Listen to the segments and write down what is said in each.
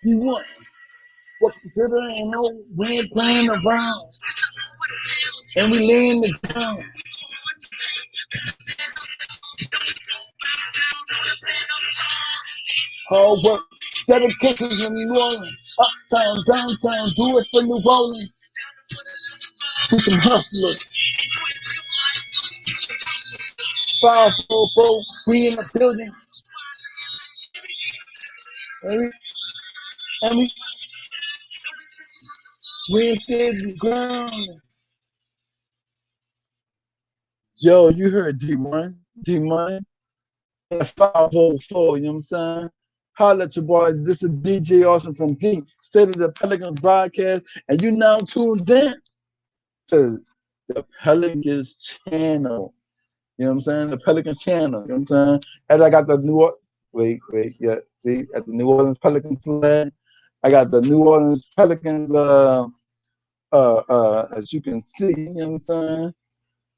We won. What consider and no, we ain't playing around. And we laying it down. Hard work, dedications in New Orleans. Uptown, downtown, do it for New Orleans. We some hustlers. 544, we in the building. And we ain't scared to ground. Yo, you heard D1, D-Money, and 504, you know what I'm saying? Holla at your boy. This is DJ Austin from Deep State of the Pelicans broadcast, and you now tuned in to the Pelicans channel. You know what I'm saying? The Pelicans channel. You know what I'm saying? As I got the at the New Orleans Pelicans flag, I got the New Orleans Pelicans as you can see, you know what I'm saying?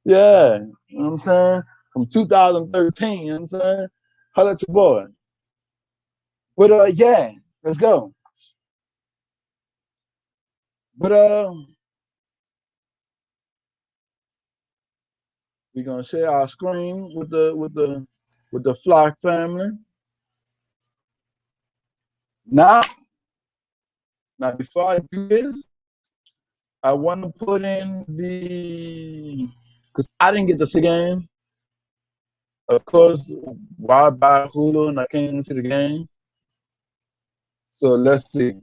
Yeah, you know what I'm saying? From 2013, you know what I'm saying? Holla at your boy. But yeah, let's go. But we're gonna share our screen with the Flock family. Now before I do this, I want to put in because I didn't get to see the game. Of course, why buy Hulu and I can't even see the game? So let's see.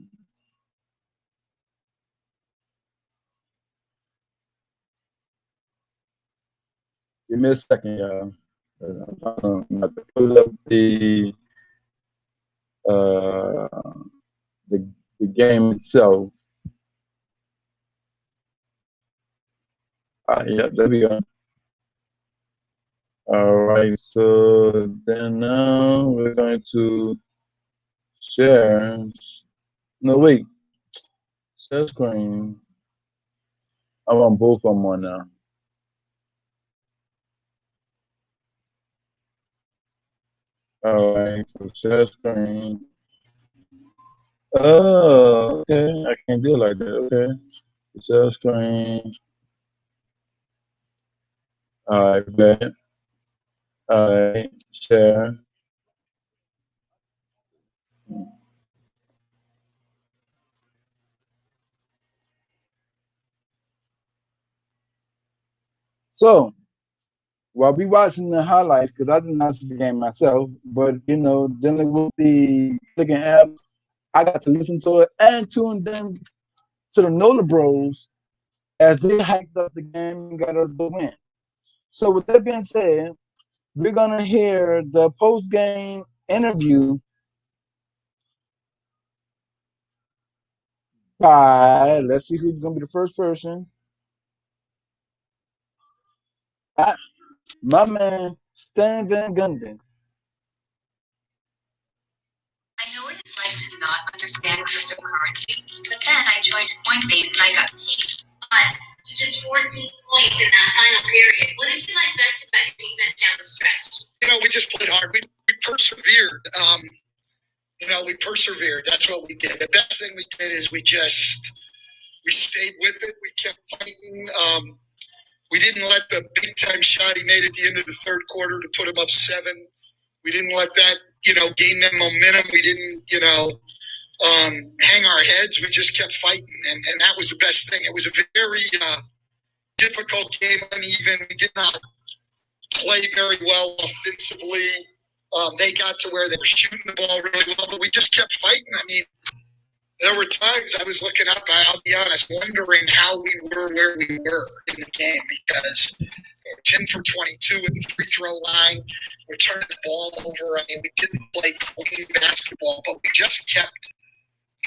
Give me a second, y'all. I'm about to pull up the game itself. Yeah, there we go. All right, so then now we're going to share. No, wait. Share screen. I want both of them on now. All right, so share screen. Oh, okay. I can't do it like that. Okay. Share screen. All right, bet. All right, share. So while we watching the highlights, because I did not see the game myself, but you know, dealing with the clicking app, I got to listen to it and tune in to the Nola Bros as they hyped up the game and got us the win. So with that being said, we're gonna hear the post game interview by, let's see who's gonna be the first person. My man Stan Van Gundy. I know what it's like to not understand cryptocurrency, but then I joined Coinbase and I got paid. But to just 14 points in that final period. What did you like best about your defense down the stretch? You know, we just played hard. We persevered. We persevered. That's what we did. The best thing we did is we stayed with it. We kept fighting. We didn't let the big time shot he made at the end of the third quarter to put him up 7. We didn't let that, gain them momentum. We didn't, hang our heads. We just kept fighting, and that was the best thing. It was a very difficult game, uneven. We did not play very well offensively. They got to where they were shooting the ball really well, but we just kept fighting. I mean, there were times I was looking up, I'll be honest, wondering how we were where we were in the game, because we're 10 for 22 at the free throw line. We're turning the ball over. I mean, we didn't play clean basketball, but we just kept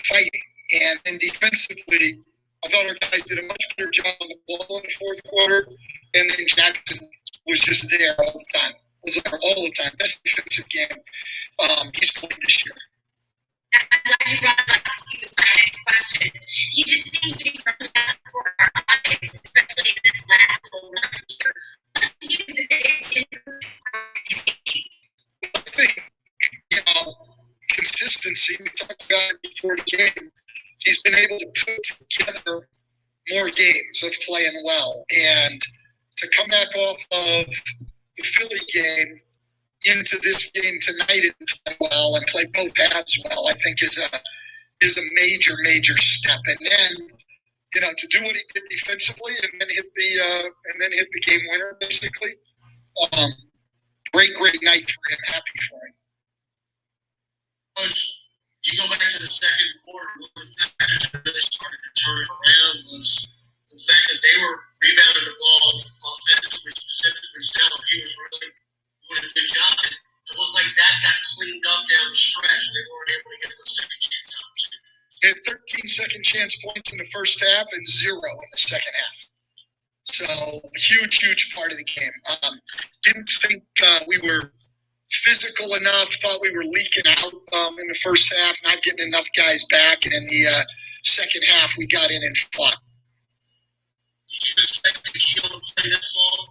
fighting. And then defensively, I thought our guys did a much better job on the ball in the fourth quarter. And then Jackson was just there all the time. Best defensive game he's played this year. I'm glad you brought it up because he was my next question. He just seems to be running out for our eyes, especially in this last whole run here. What do you think is the biggest improvement from his game? I think, consistency. consistency. We talked about it before the game. He's been able to put together more games of playing well. And to come back off of the Philly game into this game tonight and play well and play both halves well, I think is a major step. And then, to do what he did defensively and then hit the game winner basically. Great night for him. Happy for him. Coach, you go back to the second quarter. One of the factors that really started to turn it around was the fact that they were rebounding the ball offensively, specifically Sal. He was really doing a good job. And it looked like that got cleaned up down the stretch. They weren't able to get those second chance opportunities. They had 13 second chance points in the first half and 0 in the second half. So a huge part of the game. Didn't think we were physical enough. Thought we were leaking out in the first half, not getting enough guys back. And in the second half, we got in and fought. Did you expect Nikita to play this long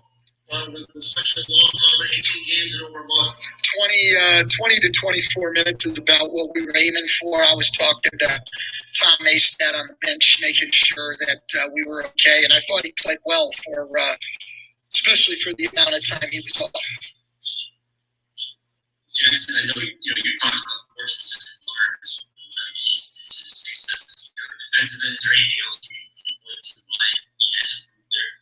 with such a long time, 18 games in over a month? 20 to 24 minutes is about what we were aiming for. I was talking to Tom Maestad on the bench, making sure that we were okay. And I thought he played well for, especially for the amount of time he was off. Jackson, I know you talked about more consistent learners. One of the keys to success is defensive end. Is there anything else you want to why he has improved there?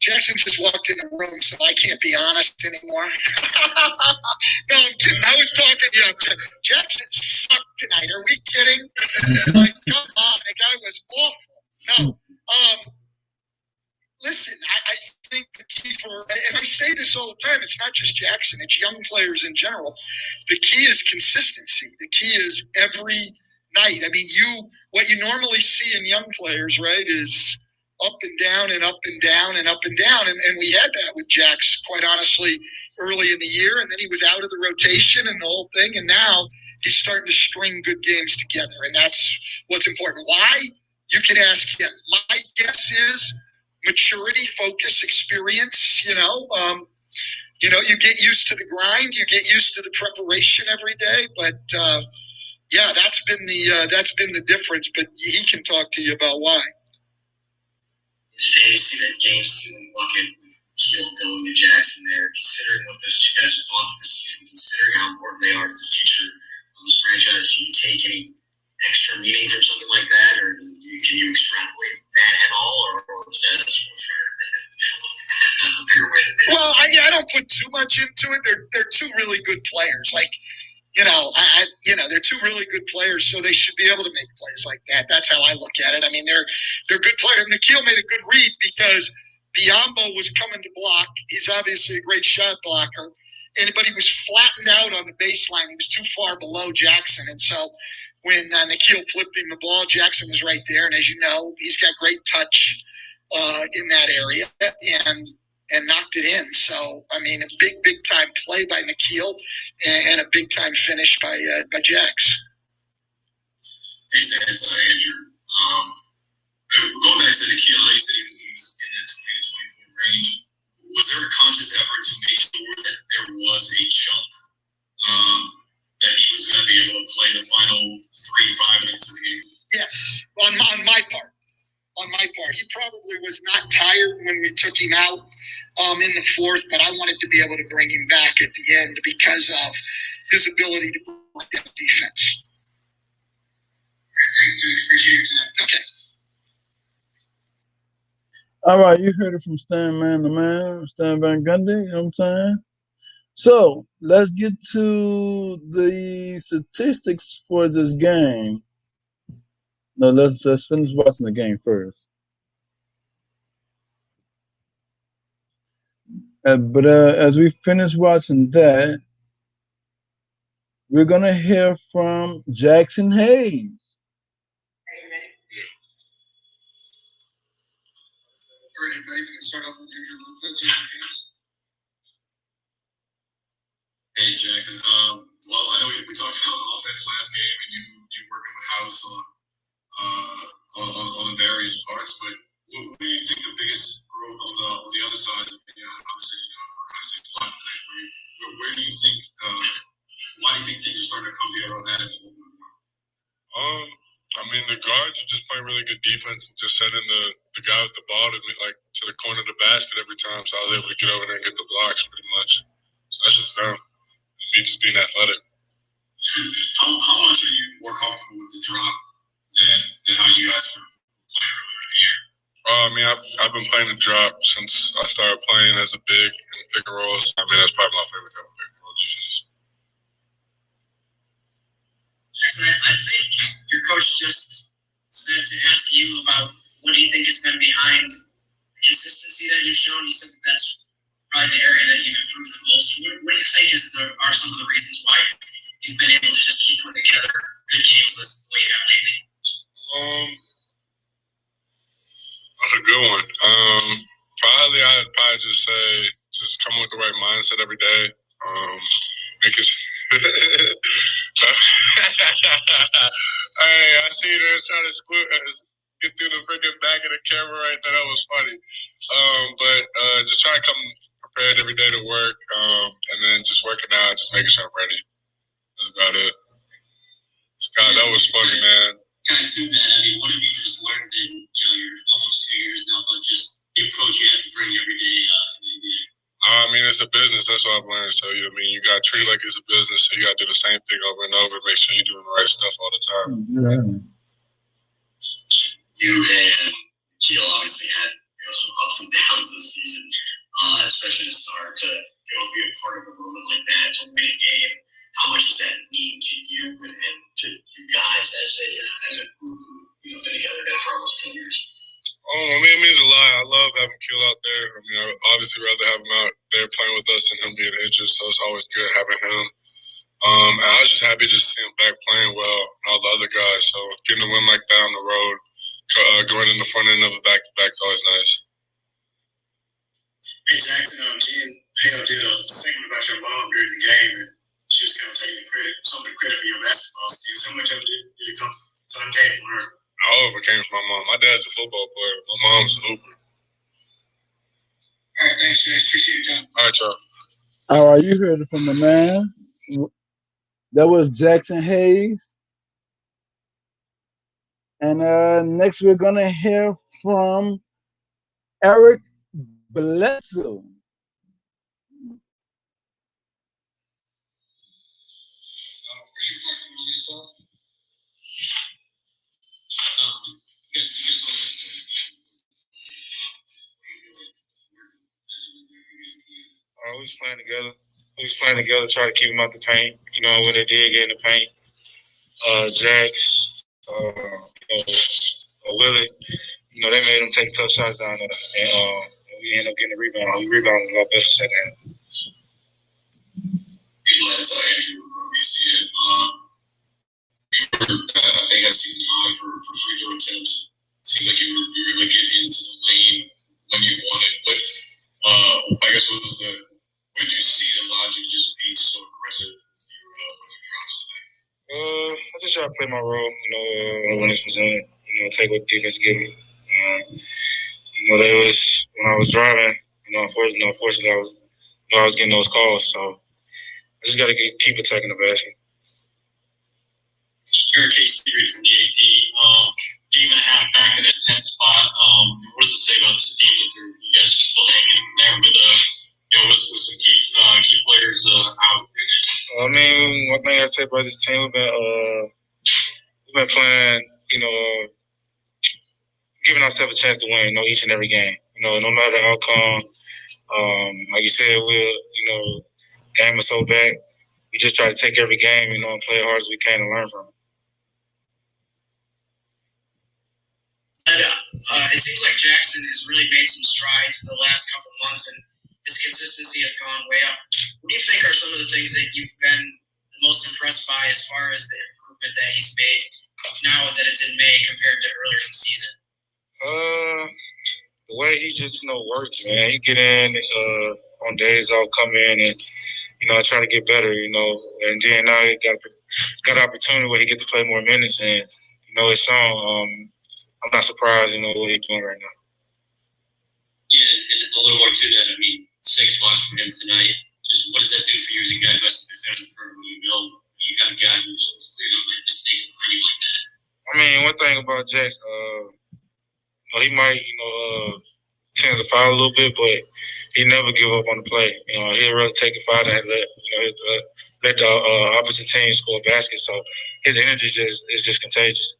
Jackson just walked in the room, so I can't be honest anymore. No, I'm kidding. I was talking, Jackson sucked tonight. Are we kidding? Like, come on. The guy was awful. No. Listen, I think the key for, and I say this all the time, it's not just Jackson, it's young players in general. The key is consistency. The key is every night. I mean, what you normally see in young players, right, is up and down and up and down and up and down. And we had that with Jax, quite honestly, early in the year. And then he was out of the rotation and the whole thing. And now he's starting to string good games together. And that's what's important. Why? You can ask him. My guess is maturity, focus, experience, you get used to the grind, you get used to the preparation every day. But that's been the difference. But he can talk to you about why. It's fantasy that game 7 bucket with Keel going to Jackson there, considering what those two guys have gone through this season, considering how important they are to the future of this franchise. Do you take any extra meaning from something like that, or can you extrapolate that at all, or is that a sports writer that look at that in a bigger way? Well, I don't put too much into it. They're two really good players. Like, they're two really good players, so they should be able to make plays like that. That's how I look at it. I mean, they're good players. Nikhil made a good read because Biombo was coming to block. He's obviously a great shot blocker, but he was flattened out on the baseline. He was too far below Jackson, and so when Nikhil flipped him the ball, Jackson was right there. And as you know, he's got great touch in that area and knocked it in. So, I mean, a big time play by Nikhil and a big time finish by Jax. Thanks, Andrew. Going back to Nikhil, I know you said he was in that 20 to 24 range. Was there a conscious effort to make sure that there was a chunk that he was going to be able to play the final 3-5 minutes of the game? Yes, on my part. On my part. He probably was not tired when we took him out in the fourth, but I wanted to be able to bring him back at the end because of his ability to break down defense. Thank you. Appreciate your time. Okay. All right, you heard it from Stan Man, the man, Stan Van Gundy, you know what I'm saying? So let's get to the statistics for this game. No, let's finish watching the game first. But as we finish watching that, we're going to hear from Jackson Hayes. All right, everybody, we can start off with Andrew Lopez. Hey, Jackson. Well, I know we talked about offense last game, and you working with House on the various parts. But what do you think the biggest growth on the other side is? Obviously, I see lots tonight. Where do you think? Why do you think things are starting to come together on that end a little bit more? I mean, the guards are just playing really good defense and just sending the guy with the ball to me, like, to the corner of the basket every time. So I was able to get over there and get the blocks pretty much. So that's just them. And me just being athletic. How much are you more comfortable with the drop than how you guys were playing earlier in the year? I mean, I've been playing the drop since I started playing as a big in pick and rolls. I mean, that's probably my favorite type of pick and roll defense. Jackson, I think your coach just said to ask you about what do you think has been behind the consistency that you've shown. You said that that's probably the area that you've improved the most. What do you think are some of the reasons why you've been able to just keep putting together good games the way you have lately? That's a good one. I'd probably just say just come with the right mindset every day. Make it. Hey, I see you trying to get through the freaking back of the camera right there. That was funny. But just try to come prepared every day to work, and then just working out, just making sure I'm ready. That's about it. Scott, that was funny, man. Kind of to that, I mean, what have you just learned in you're almost 2 years now, but just the approach you have to bring every day in the NBA? I mean, it's a business. That's what I've learned. So, you got to treat it like it's a business. So, you got to do the same thing over and over. Make sure you're doing the right stuff all the time. Yeah. You and Keel obviously had some ups and downs this season, especially to start to be a part of a moment like that, to win a game. How much does that mean to you and to you guys as a group who've been together now for almost 10 years? I mean, it means a lot. I love having Keel out there. I mean, I would obviously rather have him out there playing with us than him being injured, so it's always good having him. And I was just happy to see him back playing well and all the other guys. So getting a win like that on the road, going in the front end of the back-to-back is always nice. Hey, Jackson, Jen Hale did a segment about your mom during the game, and she was kind of taking some of the credit for your basketball skills. How much of it did it come from her? All of it came from my mom. My dad's a football player. My mom's a hooper. All right, thanks, Jax. Appreciate your time. All right, y'all. All right, you heard it from the man. That was Jackson Hayes. And next we're going to hear from Eric Bledsoe. We was playing together. Try to keep them out the paint. When they did get in the paint, Jax, Willie, they made them take tough shots down there, and we ended up getting a rebound. We rebounded a lot better second half. That's Andrew from ESPN. You were, I think, at season high for free throw attempts. Seems like you were really getting into the lane when you wanted. But I guess what did you see that allowed you just being so aggressive with your drops tonight? I just try to play my role, when it's presented. Take what defense give me. They was when I was driving. Unfortunately, I was getting those calls. So I just got to keep attacking the basket. You're a case theory from the AP. Game and a half back in that 10th spot. What does it say about this team that you guys are still hanging in there with some key players out? I mean, one thing I say about this team, we've been playing, giving ourselves a chance to win, each and every game. No matter the outcome. Like you said, game is so bad. We just try to take every game, and play as hard as we can and learn from it. It seems like Jackson has really made some strides the last couple of months, and his consistency has gone way up. What do you think are some of the things that you've been the most impressed by as far as the improvement that he's made now that it's in May compared to earlier in the season? The way he just works, man. He get in on days I'll come in and I try to get better, and then now he got an opportunity where he get to play more minutes, and it's shown. I'm not surprised, what he's doing right now. Yeah, and a little more to that. I mean, 6 blocks from him tonight. Just what does that do for you as a guy best defender for who you build? mean, one thing about Jax, he might, tends to foul a little bit, but he never give up on the play. He'll really take a foul and let the opposite team score a basket. So his energy is just contagious.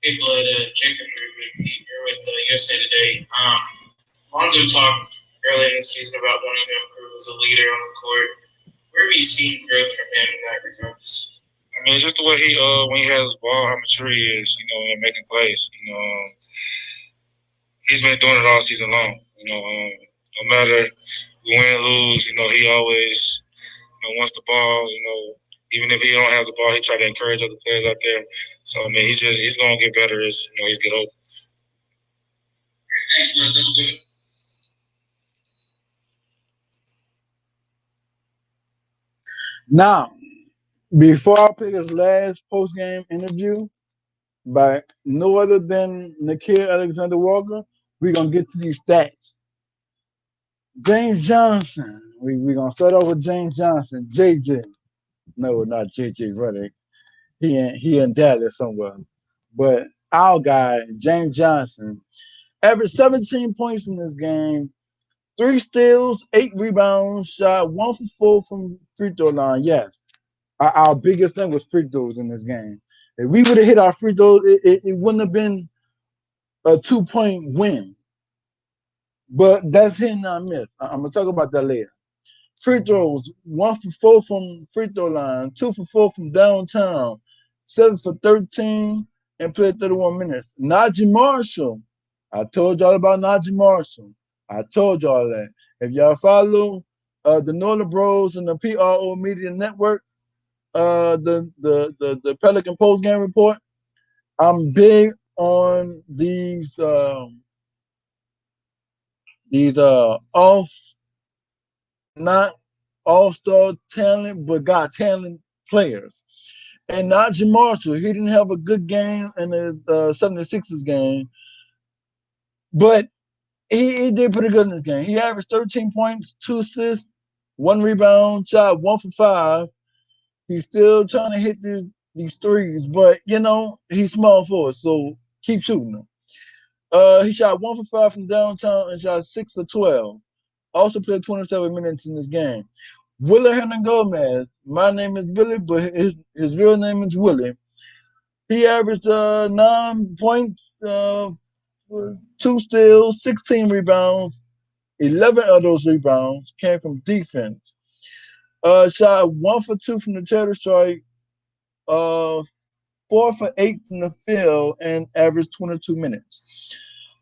Hey, Blood, Jacob here with USA Today. Lonzo talked early in the season about wanting to improve as a leader on the court. Where have you seen growth from him in that regard this season? I mean, it's just the way he when he has the ball, how mature he is, and making plays. He's been doing it all season long. No matter win, lose, he always wants the ball. Even if he don't have the ball, he try to encourage other players out there. So I mean, he's gonna get better as he's get older. Thanks, man. That'll do it. Now, before I pick his last post-game interview by no other than Nikita Alexander Walker, we're going to get to these stats. James Johnson. We're going to start off with James Johnson. JJ. No, not JJ Redick. He in Dallas somewhere. But our guy, James Johnson, averaged 17 points in this game, 3 steals, 8 rebounds, shot 1 for 4 from free throw line. Yes. Our biggest thing was free throws in this game. If we would have hit our free throws, it wouldn't have been a 2-point win. But that's hit and not miss. I'm going to talk about that later. Free throws, 1 for 4 from free throw line, 2 for 4 from downtown, 7 for 13, and played 31 minutes. Najee Marshall. I told y'all about Najee Marshall. I told y'all that. If y'all follow the Nola Bros and the PRO Media Network, the Pelican post game report, I'm big on these not all-star talent, but got talent players. And Najee Marshall, he didn't have a good game in the 76ers game, but he did pretty good in this game. He averaged 13 points, 2 assists, 1 rebound, shot 1 for 5. He's still trying to hit these threes, but he's small forward, so keep shooting them. He shot 1 for 5 from downtown and shot 6 for 12. Also played 27 minutes in this game. Willie Hernan Gomez. My name is Billy, but his real name is Willie. He averaged 9 points, 2 steals, 16 rebounds. 11 of those rebounds came from defense. Shot 1 for 2 from the charter strike, 4 for 8 from the field, and averaged 22 minutes.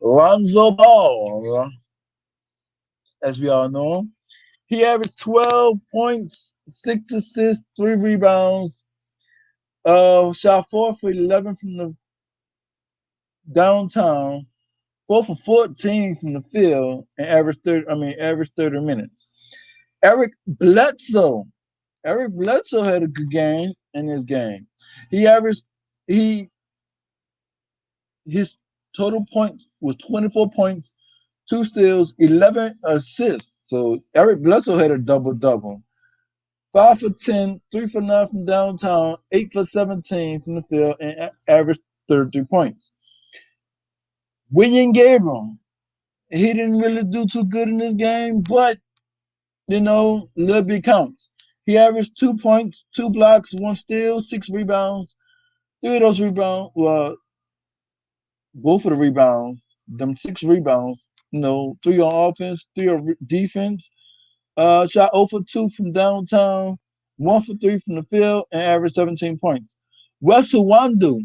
Lonzo Ball, as we all know, he averaged 12 points, 6 assists, 3 rebounds, shot 4 for 11 from the downtown, 4 for 14 from the field, and averaged 30 minutes. Eric Bledsoe had a good game in this game. His total points was 24 points, 2 steals, 11 assists. So Eric Bledsoe had a double-double. 5 for 10, 3 for 9 from downtown, 8 for 17 from the field, and averaged 33 points. William Gabriel, he didn't really do too good in this game, but little bit counts. He averaged 2 points, 2 blocks, 1 steal, 6 rebounds. 3 of those rebounds, both of the rebounds, them 6 rebounds, 3 on offense, 3 on defense. Shot 0 for 2 from downtown, 1 for 3 from the field, and averaged 17 points. Russell Wandu,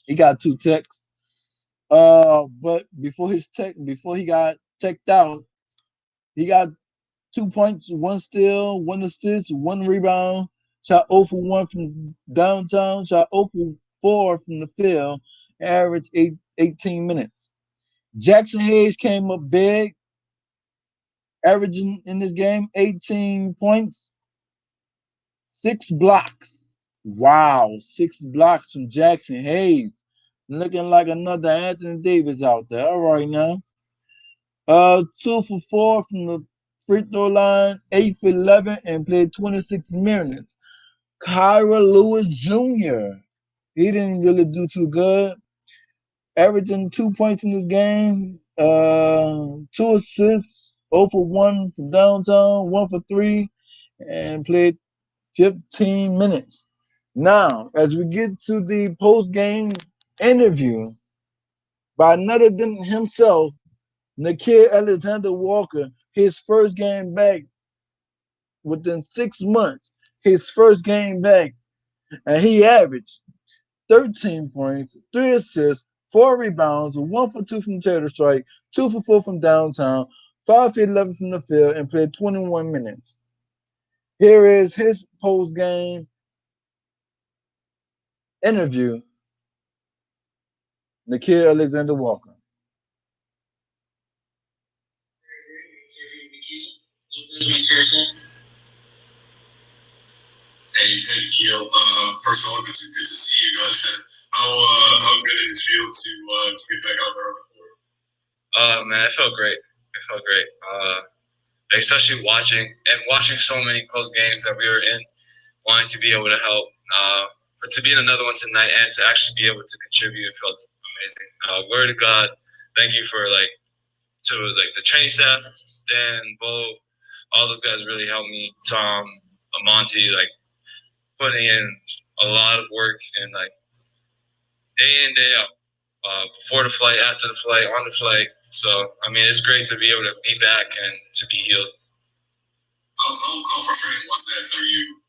he got 2 techs. But before he got checked out, he got 2 points, 1 steal, 1 assist, 1 rebound. Shot 0 for 1 from downtown. Shot 0 for 4 from the field. Averaged 18 minutes. Jackson Hayes came up big, averaging in this game 18 points, 6 blocks. Wow, 6 blocks from Jackson Hayes. Looking like another Anthony Davis out there. All right now. 2 for 4 from the free throw line, 8 for 11, and played 26 minutes. Kyra Lewis Jr. He didn't really do too good. Averaging 2 points in this game, 2 assists, 0 for 1 from downtown, 1 for 3, and played 15 minutes. Now, as we get to the post-game interview by none other than himself, Nikita Alexander Walker, his first game back within 6 months, his first game back, and he averaged 13 points, 3 assists, 4 rebounds, 1 for 2 from Taylor Strike, 2 for 4 from downtown, 5 for 11 from the field, and played 21 minutes. Here is his post-game interview, Nikita Alexander Walker. Hey, Nikita. First of all, good to see you guys. How good did it feel to get back out there on the court? Man, it felt great. It felt great. Especially watching so many close games that we were in, wanting to be able to help. To be in another one tonight and to actually be able to contribute, it felt amazing. Glory to God. Thank you for the training staff, Stan, Bo, all those guys really helped me. Tom, Monty, putting in a lot of work and day in, day out. Before the flight, after the flight, on the flight. So I mean, it's great to be able to be back and to be healed. How frustrating was that for you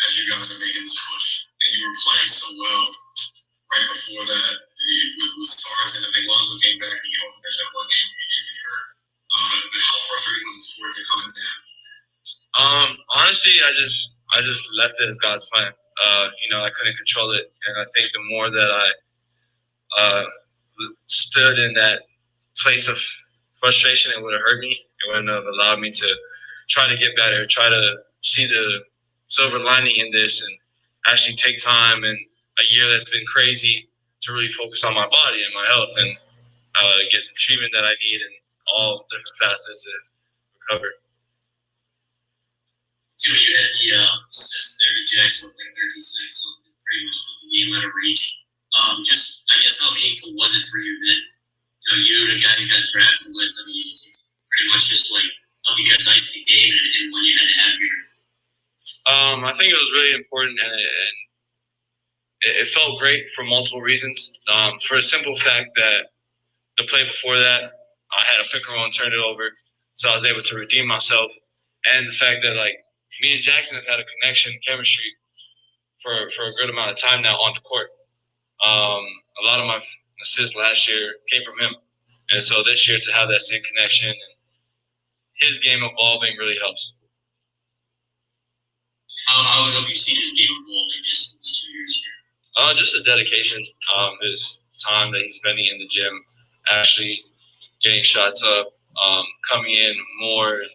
as you guys are making this push and you were playing so well right before that with stars, and I think Lonzo came back and you also finished that one game you did get hurt. But how frustrating was it for it to come in that? Honestly, I just left it as God's plan. I couldn't control it, and I think the more that I stood in that place of frustration, it would have hurt me. It wouldn't have allowed me to try to get better, try to see the silver lining in this, and actually take time in a year that's been crazy to really focus on my body and my health and get the treatment that I need in all different facets of recovery. You had the assist there to Jackson within 13 seconds, so pretty much put the game out of reach. Just, I guess, how meaningful was it for you that you, the guy you got drafted with, I mean, pretty much just helped you guys ice the game and when you had to have your. I think it was really important, and it felt great for multiple reasons. For the simple fact that the play before that, I had a pick and roll and turned it over, so I was able to redeem myself, and the fact that me and Jackson have had a connection, chemistry for a good amount of time now on the court. A lot of my assists last year came from him. And so this year to have that same connection and his game evolving really helps. How have you seen his game evolving this 2 years here? Just his dedication, his time that he's spending in the gym, actually getting shots up, coming in more. You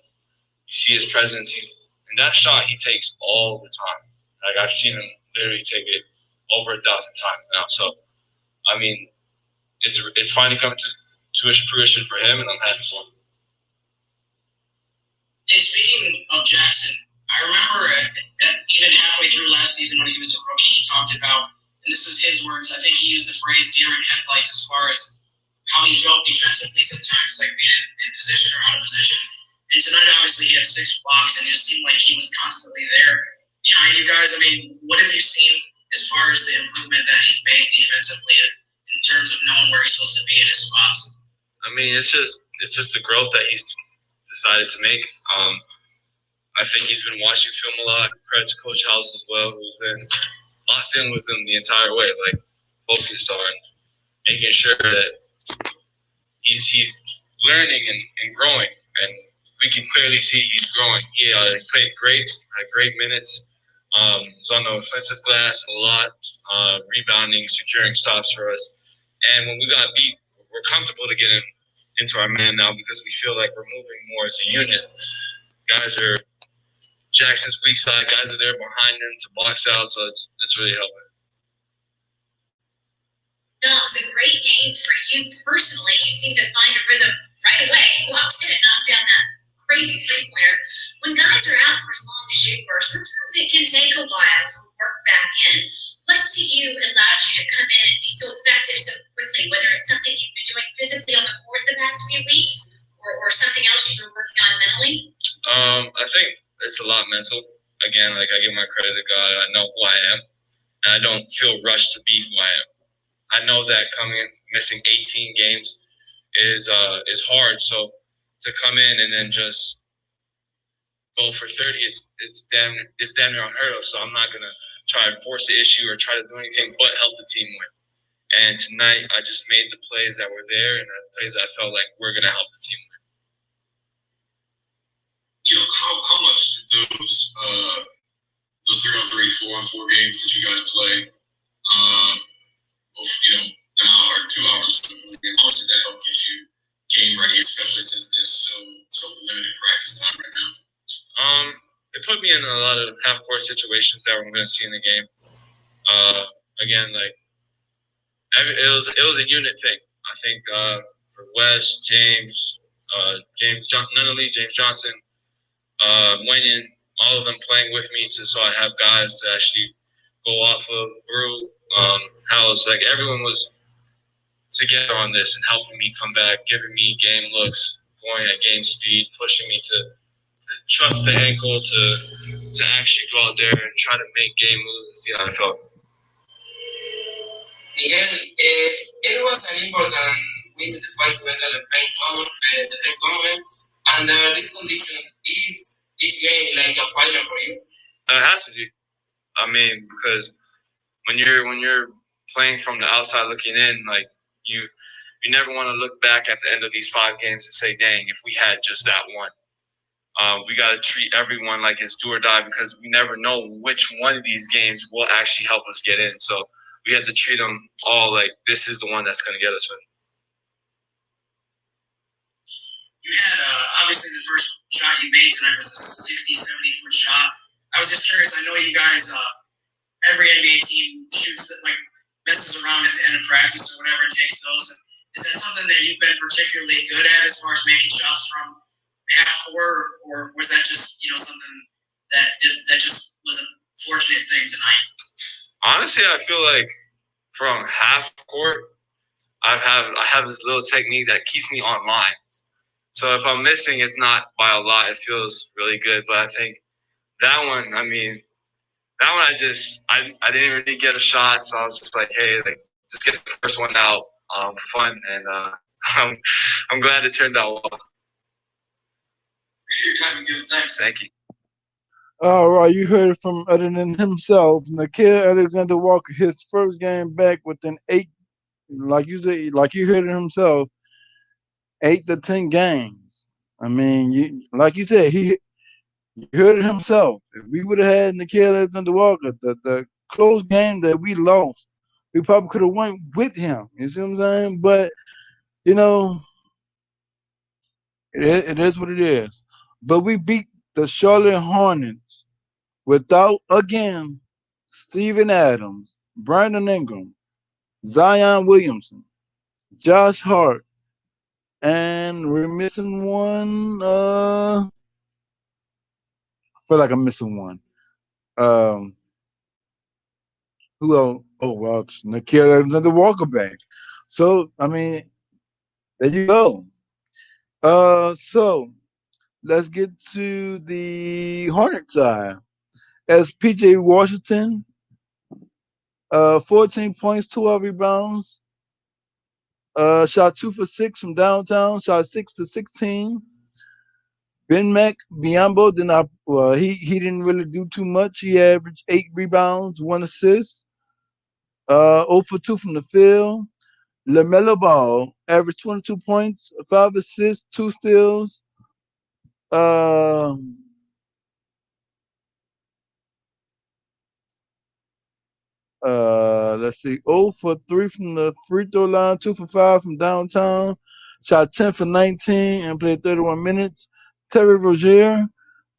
see his presence. And that shot he takes all the time. I've seen him literally take it over 1,000 times now. So, I mean, it's finally come to fruition for him, and I'm happy for him. Hey, speaking of Jackson, I remember even halfway through last season when he was a rookie, he talked about, and this is his words, I think he used the phrase deer in headlights as far as how he felt defensively sometimes, being in position or out of position. And tonight, obviously, he had 6 blocks, and it just seemed like he was constantly there behind you guys. I mean, what have you seen as far as the improvement that he's made defensively in terms of knowing where he's supposed to be in his spots? I mean, it's just the growth that he's decided to make. I think he's been watching film a lot. Credit to Coach House as well, who's been locked in with him the entire way, focused on making sure that he's learning and growing. And we can clearly see he's growing. He played great, had great minutes. Was on the offensive glass a lot, rebounding, securing stops for us. And when we got beat, we're comfortable to get into our man now because we feel like we're moving more as a unit. Guys are Jackson's weak side. Guys are there behind him to box out, so it's really helping. No, it was a great game for you personally. You seemed to find a rhythm right away. Walked in and knocked down that crazy three-pointer. When guys are out for as long as you shoot, or sometimes it can take a while to work back in. What to you allowed you to come in and be so effective so quickly, whether it's something you've been doing physically on the court the past few weeks or something else you've been working on mentally? I think it's a lot mental. Again, like I give my credit to God. I know who I am, and I don't feel rushed to be who I am. I know that missing 18 games is hard. So to come in and then just go for 30, it's damn near unheard of. So I'm not gonna try and force the issue or try to do anything but help the team win. And tonight, I just made the plays that were there and the plays that I felt like we're gonna help the team win. How much did those 3-on-3, 4-on-4 games that you guys play, an hour or 2 hours or so, how much did that help get you game ready, especially since there's so limited practice time right now? It put me in a lot of half-court situations that we're going to see in the game. Again, like it was a unit thing. I think for Wes, James Johnson, Wenyan, all of them playing with me, so I have guys to actually go off of. Brew, House, like everyone was together on this and helping me come back, giving me game looks, going at game speed, pushing me to trust the ankle to actually go out there and try to make game moves and see how I felt. Miguel, it was an important week to fight to enter the playing tournament. Under these conditions, is each game like a final for you? It has to be. I mean, because when you're playing from the outside looking in, like you never want to look back at the end of these 5 games and say, dang, if we had just that one. We got to treat everyone like it's do or die because we never know which one of these games will actually help us get in. So we have to treat them all like this is the one that's going to get us in. You had, obviously, the first shot you made tonight was a 60, 70-foot shot. I was just curious. I know you guys, every NBA team shoots that, like, messes around at the end of practice or whatever it takes those. Is that something that you've been particularly good at as far as making shots from half court, or was that just something that just was a fortunate thing tonight? Honestly, I feel like from half court, I have this little technique that keeps me online. So if I'm missing, it's not by a lot. It feels really good. But I think that one, I didn't really get a shot, so I was just like, hey, like just get the first one out for fun, and I'm glad it turned out well. Appreciate your time and give thanks. Thank you. All right, you heard it from other than himself, Nikita Alexander Walker, his first game back within 8, like you heard it himself, 8 to 10 games. I mean, you said, he heard it himself. If we would have had Nikita Alexander Walker, the close game that we lost, we probably could have went with him. You see what I'm saying? But it is what it is. But we beat the Charlotte Hornets without, again, Steven Adams, Brandon Ingram, Zion Williamson, Josh Hart, and we're missing one. I feel like I'm missing one. Who else? Oh, well, it's Nikita Alexander Walker back. So, I mean, there you go. So let's get to the Hornet side. As PJ Washington, 14 points, 12 rebounds, shot 2 for 6 from downtown, shot 6 to 16. Ben Biombo did not. He didn't really do too much. He averaged 8 rebounds, 1 assist. 0 for 2 from the field. LaMelo Ball averaged 22 points, 5 assists, 2 steals. Let's see. 0 for 3 from the free throw line, 2 for 5 from downtown. Shot 10 for 19 and played 31 minutes. Terry Rozier,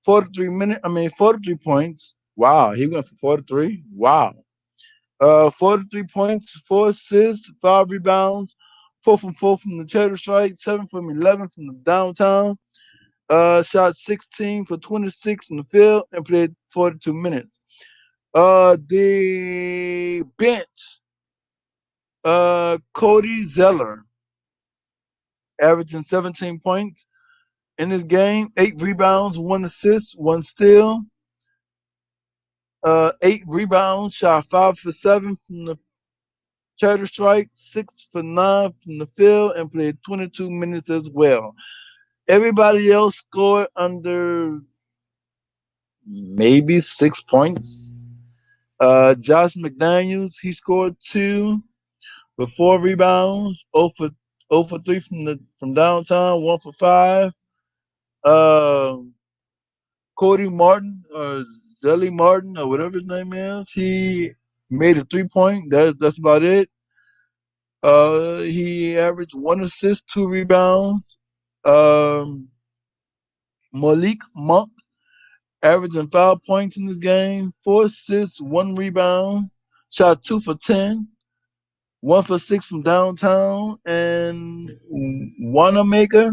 43 points. Wow, he went for 43. Wow. 43 points, 4 assists, 5 rebounds, 4 from 4 from the charity strike, 7 from 11 from the downtown. Shot 16 for 26 from the field and played 42 minutes. The bench, Cody Zeller, averaging 17 points in this game, 8 rebounds, 1 assist, 1 steal. 8 rebounds, shot 5 for 7 from the charter strike, 6 for 9 from the field, and played 22 minutes as well. Everybody else scored under maybe 6 points. Josh McDaniels, he scored 2 with 4 rebounds, 0 for 3 from downtown, 1 for 5. Uh, Cody Martin or Zelly Martin or whatever his name is, he made a 3 point. That's about it. He averaged 1 assist, 2 rebounds. Um, Malik Monk averaging 5 points in this game, 4 assists, 1 rebound, shot 2 for 10, 1 for 6 from downtown, and Wanamaker,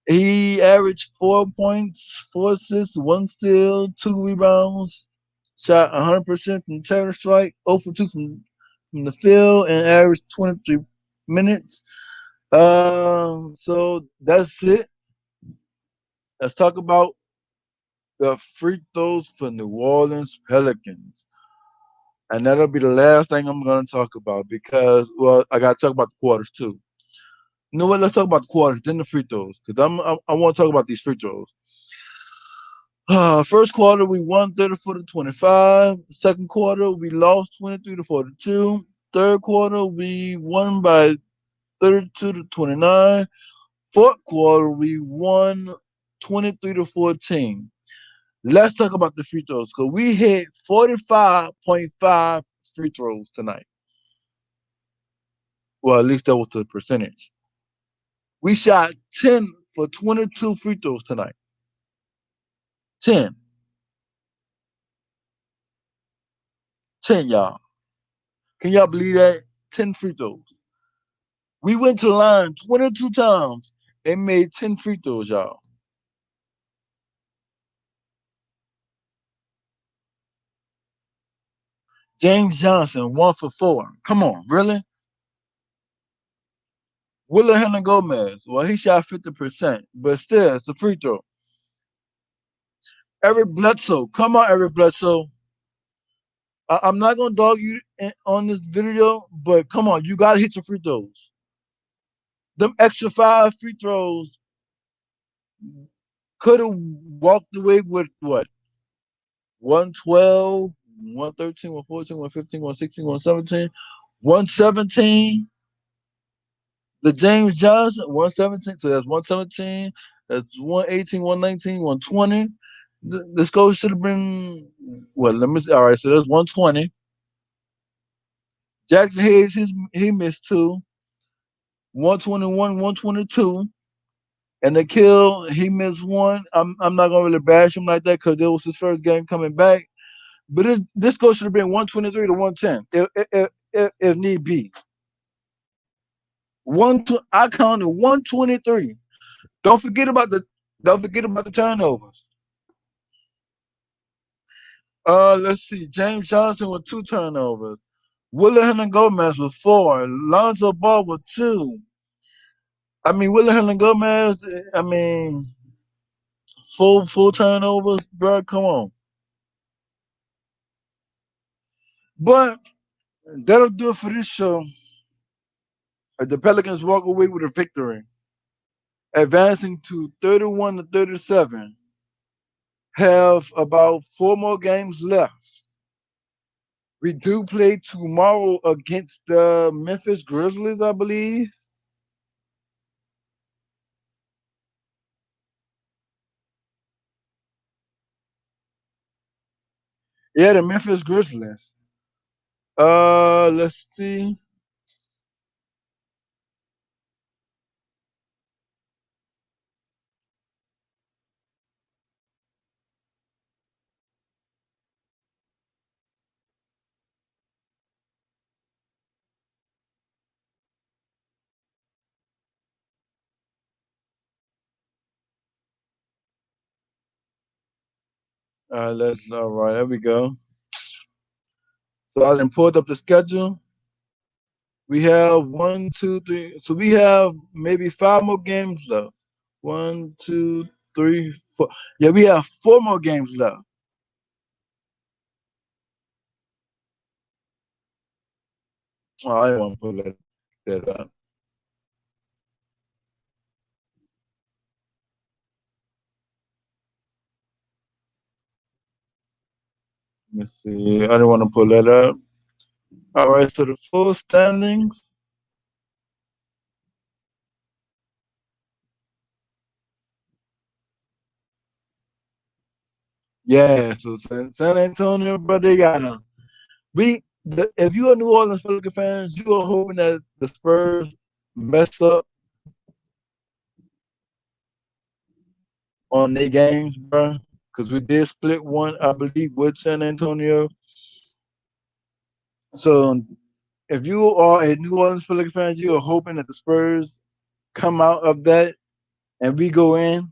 he averaged 4 points, 4 assists, 1 steal, 2 rebounds, shot 100% from charter strike, 0 for 2 from the field, and averaged 23 minutes. So that's it. Let's talk about the free throws for New Orleans Pelicans. And that'll be the last thing I'm going to talk about because, well, I got to talk about the quarters too. You know what? Let's talk about the quarters, then the free throws, because I want to talk about these free throws. First quarter, we won 34-25. Second quarter, we lost 23-42. Third quarter, we won by 32-29. Fourth quarter, we won 23-14. Let's talk about the free throws because we hit 45.5 free throws tonight. Well, at least that was the percentage. We shot 10 for 22 free throws tonight. 10. 10, y'all. Can y'all believe that? 10 free throws. We went to the line 22 times and made 10 free throws, y'all. James Johnson, 1 for 4. Come on, really? Willa Helen Gomez, well, he shot 50%, but still, it's a free throw. Eric Bledsoe, come on, Eric Bledsoe. I'm not going to dog you on this video, but come on, you got to hit your free throws. Them extra 5 free throws could have walked away with what? 112, 113, 114, 115, 116, 117, 117. The James Johnson, 117. So that's 117. That's 118, 119, 120. The score should have been, well, let me see. All right, so that's 120. Jackson Hayes, he missed 2. 121, 122. And the kill, he missed 1. I'm not gonna really bash him like that because it was his first game coming back. But this goal should have been 123 to 110 if need be. I counted 123. Don't forget about the turnovers. Let's see. James Johnson with 2 turnovers. William Gomez with 4. Lonzo Ball with 2. I mean, William Gomez. I mean, full turnovers, bro. Come on. But that'll do it for this show. The Pelicans walk away with a victory, advancing to 31-37. Have about 4 more games left. We do play tomorrow against the Memphis Grizzlies, I believe. Yeah, the Memphis Grizzlies. Let's see. All right, there we go. So I then pulled up the schedule. We have 1, 2, 3. So we have maybe 5 more games left. 1, 2, 3, 4. Yeah, we have 4 more games left. Oh, I want to pull that up. Let me see. I don't want to pull that up. All right, so the full standings. Yeah, so San Antonio, bro, they got them. If you're a New Orleans Pelicans fans, you are hoping that the Spurs mess up on their games, bro. Because we did split one, I believe, with San Antonio. So if you are a New Orleans Pelicans fan, you are hoping that the Spurs come out of that and we go in.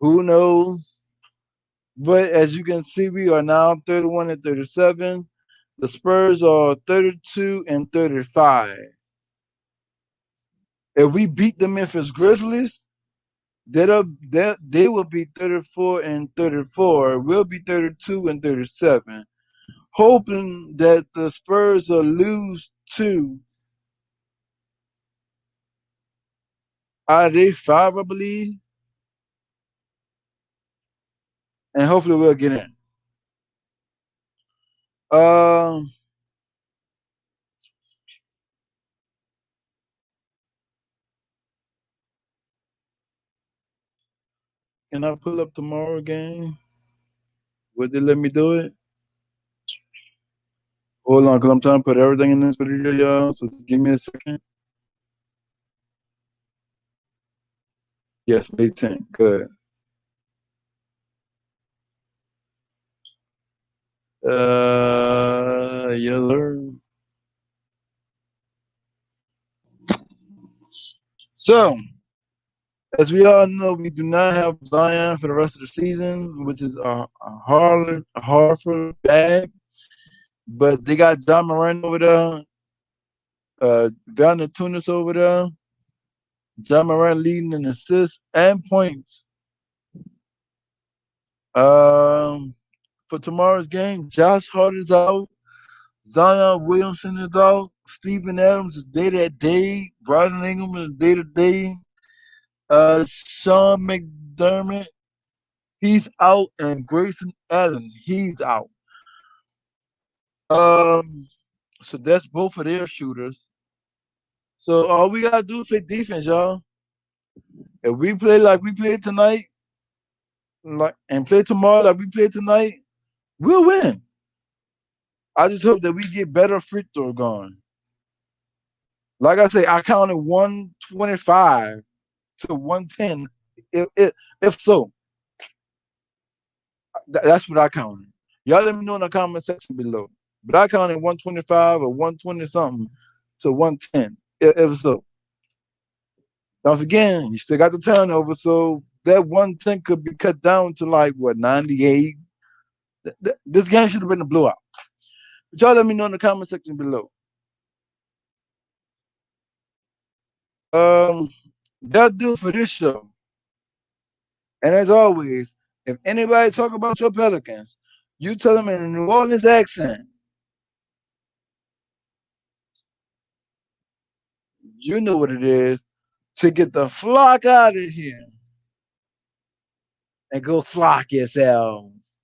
Who knows? But as you can see, we are now 31 and 37. The Spurs are 32 and 35. If we beat the Memphis Grizzlies, they will be 34 and 34. We'll be 32 and 37. Hoping that the Spurs will lose two out of their 5, I believe, and hopefully we'll get in. Um, can I pull up tomorrow game? Would they let me do it? Hold on, because I'm trying to put everything in this video, y'all. So give me a second. Yes, May 10th. Good. Yeller. So, as we all know, we do not have Zion for the rest of the season, which is a Hartford bad. But they got John Moran over there, Tunis over there. John Moran leading in assists and points. For tomorrow's game, Josh Hart is out. Zion Williamson is out. Steven Adams is day to day. Brandon Ingram is day to day. Sean McDermott, he's out, and Grayson Allen, he's out. So that's both of their shooters. So all we gotta do is play defense, y'all. If we play like we played tonight, and play tomorrow like we played tonight, we'll win. I just hope that we get better free throw going. Like I say, I counted 125 to 110. If so, that's what I counted. Y'all let me know in the comment section below. But I counted 125 or 120 something to 110. If so. Don't forget, you still got the turnover, so that 110 could be cut down to like what 98. This game should have been a blowout. But y'all let me know in the comment section below. That'll do it for this show. And as always, if anybody talk about your Pelicans, you tell them in a New Orleans accent. You know what it is. To get the flock out of here and go flock yourselves.